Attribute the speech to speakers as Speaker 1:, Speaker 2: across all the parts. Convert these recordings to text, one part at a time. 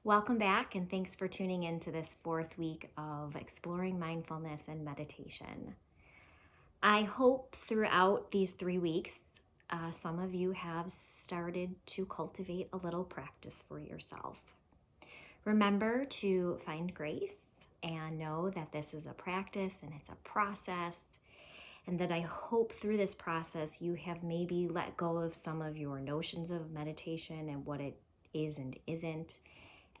Speaker 1: Welcome back, and thanks for tuning in to this fourth week of exploring mindfulness and meditation. I hope throughout these 3 weeks, some of you have started to cultivate a little practice for yourself. Remember to find grace and know that this is a practice and it's a process, and that I hope through this process you have maybe let go of some of your notions of meditation and what it is and isn't,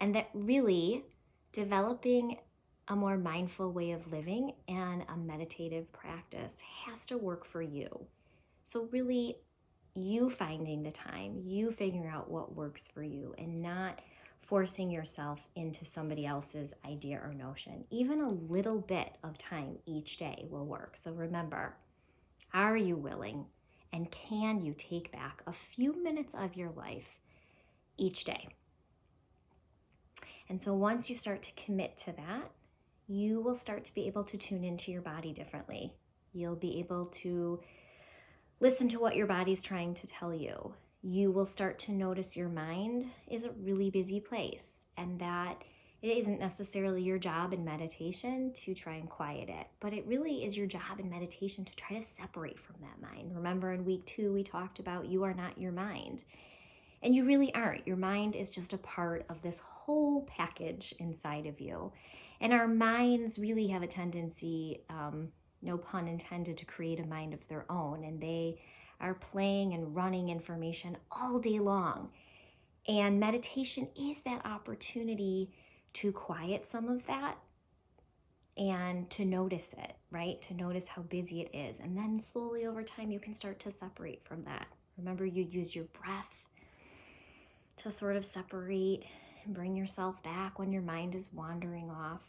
Speaker 1: and that really developing a more mindful way of living and a meditative practice has to work for you. So, really, you finding the time, you figuring out what works for you, and not forcing yourself into somebody else's idea or notion. Even a little bit of time each day will work. So, remember, are you willing and can you take back a few minutes of your life each day? And so once you start to commit to that, you will start to be able to tune into your body differently. You'll be able to listen to what your body's trying to tell you. You will start to notice your mind is a really busy place, and that it isn't necessarily your job in meditation to try and quiet it, but it really is your job in meditation to try to separate from that mind. Remember in week 2, we talked about you are not your mind. And you really aren't. Your mind is just a part of this whole package inside of you. And our minds really have a tendency, no pun intended, to create a mind of their own. And they are playing and running information all day long. And meditation is that opportunity to quiet some of that and to notice it, right? To notice how busy it is. And then slowly over time, you can start to separate from that. Remember, you use your breath to sort of separate and bring yourself back when your mind is wandering off.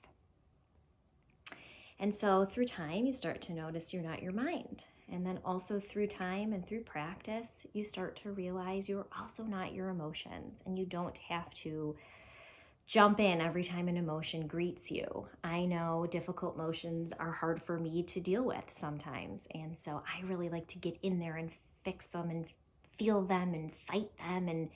Speaker 1: And so through time, you start to notice you're not your mind. And then also through time and through practice, you start to realize you're also not your emotions, and you don't have to jump in every time an emotion greets you. I know difficult emotions are hard for me to deal with sometimes. And so I really like to get in there and fix them and feel them and fight them and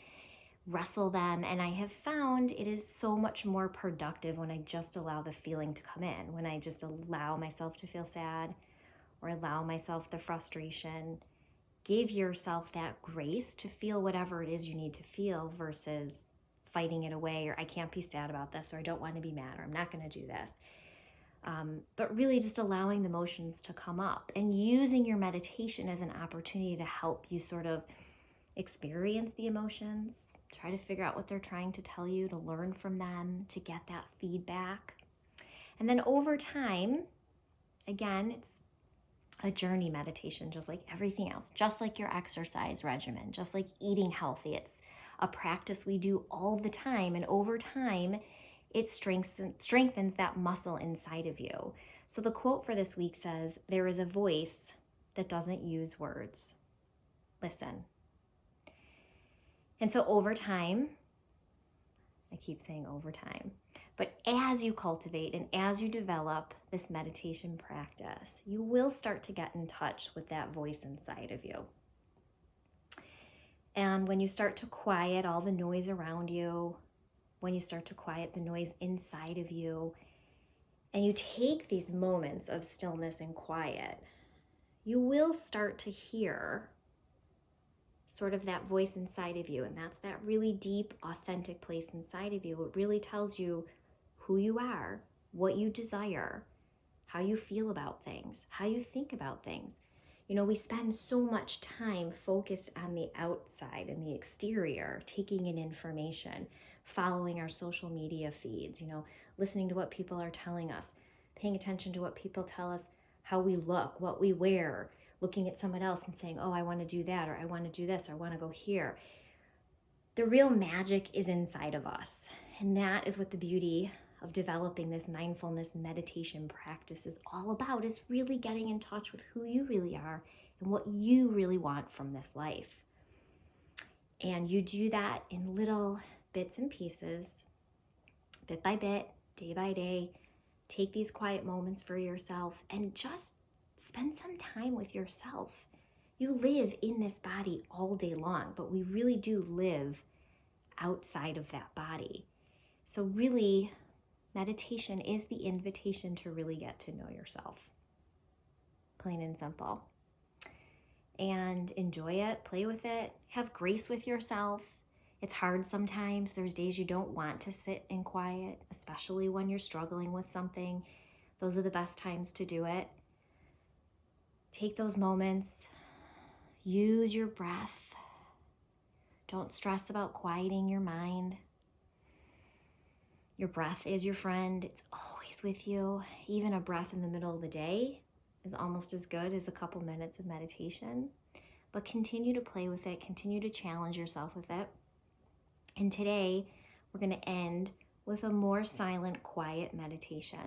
Speaker 1: wrestle them. And I have found it is so much more productive when I just allow the feeling to come in, when I just allow myself to feel sad or allow myself the frustration. Give yourself that grace to feel whatever it is you need to feel versus fighting it away, or I can't be sad about this, or I don't want to be mad, or I'm not going to do this. But really just allowing the emotions to come up and using your meditation as an opportunity to help you sort of experience the emotions, try to figure out what they're trying to tell you, to learn from them, to get that feedback. And then over time, again, it's a journey meditation, just like everything else, just like your exercise regimen, just like eating healthy. It's a practice we do all the time. And over time, it strengthens that muscle inside of you. So the quote for this week says, "There is a voice that doesn't use words. Listen." And so over time, I keep saying over time, but as you cultivate and as you develop this meditation practice, you will start to get in touch with that voice inside of you. And when you start to quiet all the noise around you, when you start to quiet the noise inside of you, and you take these moments of stillness and quiet, you will start to hear sort of that voice inside of you. And that's that really deep, authentic place inside of you. It really tells you who you are, what you desire, how you feel about things, how you think about things. You know, we spend so much time focused on the outside and the exterior, taking in information, following our social media feeds, listening to what people are telling us, paying attention to what people tell us, how we look, what we wear, looking at someone else and saying, oh, I want to do that, or I want to do this, or I want to go here. The real magic is inside of us. And that is what the beauty of developing this mindfulness meditation practice is all about, is really getting in touch with who you really are and what you really want from this life. And you do that in little bits and pieces, bit by bit, day by day. Take these quiet moments for yourself and just spend some time with yourself. You live in this body all day long, but we really do live outside of that body. So really, meditation is the invitation to really get to know yourself. Plain and simple. And enjoy it, play with it, have grace with yourself. It's hard sometimes. There's days you don't want to sit in quiet, especially when you're struggling with something. Those are the best times to do it. Take those moments, use your breath. Don't stress about quieting your mind. Your breath is your friend. It's always with you. Even a breath in the middle of the day is almost as good as a couple minutes of meditation. But continue to play with it, continue to challenge yourself with it. And today, we're going to end with a more silent, quiet meditation.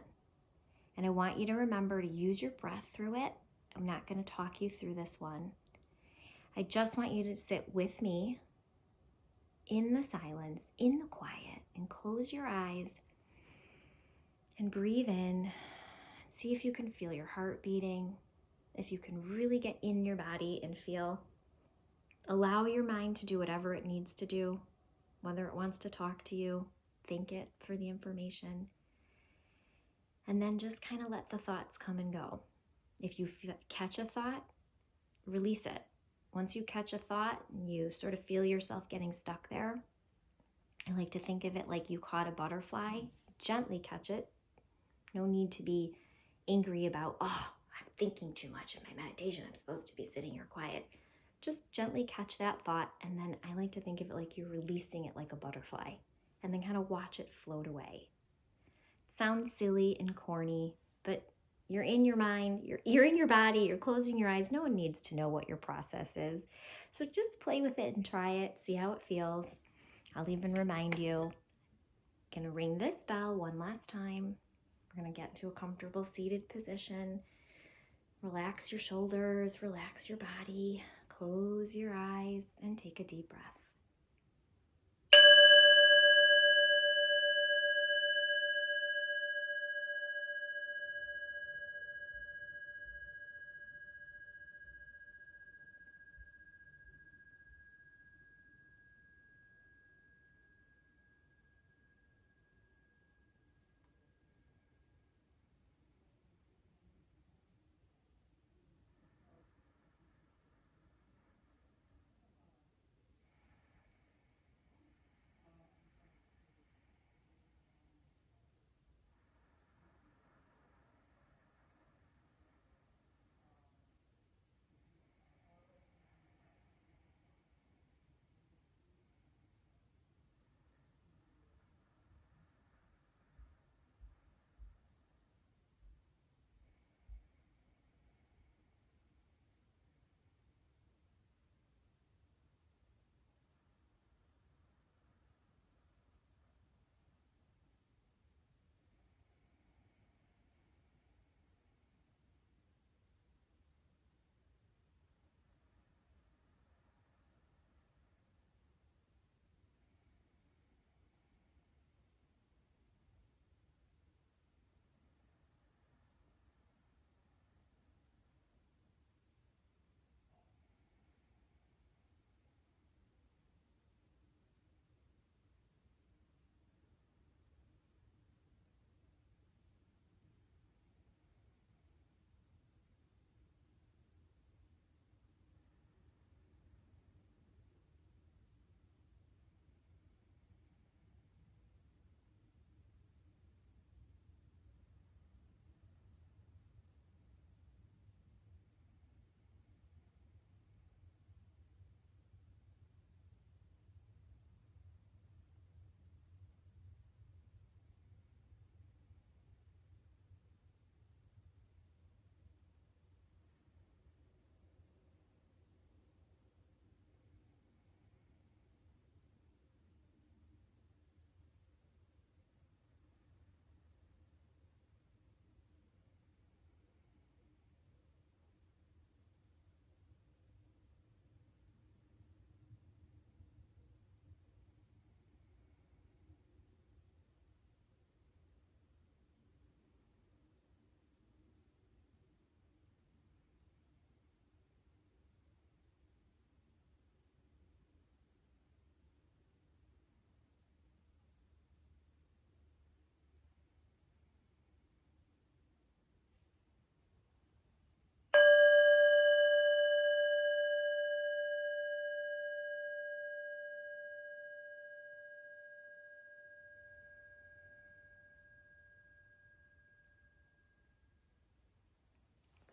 Speaker 1: And I want you to remember to use your breath through it. I'm not going to talk you through this one. I just want you to sit with me in the silence, in the quiet, and close your eyes and breathe in. See if you can feel your heart beating, if you can really get in your body and feel. Allow your mind to do whatever it needs to do, whether it wants to talk to you, thank it for the information, and then just kind of let the thoughts come and go. If you catch a thought, release it. Once you catch a thought and you sort of feel yourself getting stuck there, I like to think of it like you caught a butterfly. Gently catch it. No need to be angry about, oh, I'm thinking too much in my meditation. I'm supposed to be sitting here quiet. Just gently catch that thought, and then I like to think of it like you're releasing it like a butterfly, and then kind of watch it float away. It sounds silly and corny, but you're in your mind, you're in your body, you're closing your eyes. No one needs to know what your process is. So just play with it and try it, see how it feels. I'll even remind you, I'm gonna ring this bell one last time. We're gonna get to a comfortable seated position. Relax your shoulders, relax your body, close your eyes, and take a deep breath.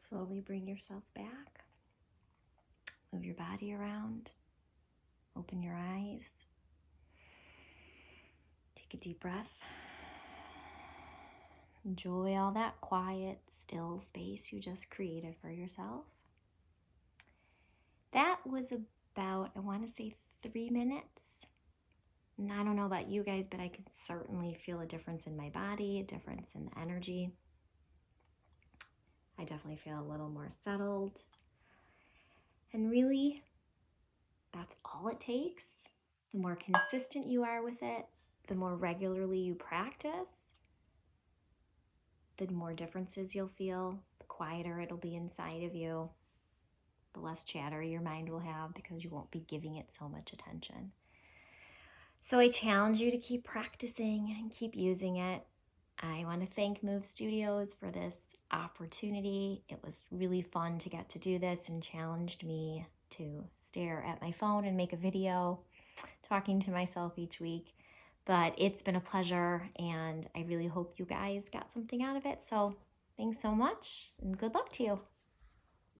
Speaker 1: Slowly bring yourself back. Move your body around. Open your eyes. Take a deep breath. Enjoy all that quiet, still space you just created for yourself. That was about, I want to say, 3 minutes. And I don't know about you guys, but I could certainly feel a difference in my body, a difference in the energy. I definitely feel a little more settled. And really, that's all it takes. The more consistent you are with it, the more regularly you practice, the more differences you'll feel, the quieter it'll be inside of you, the less chatter your mind will have because you won't be giving it so much attention. So I challenge you to keep practicing and keep using it. I want to thank Move Studios for this opportunity. It was really fun to get to do this and challenged me to stare at my phone and make a video talking to myself each week. But it's been a pleasure, and I really hope you guys got something out of it. So thanks so much, and good luck to you.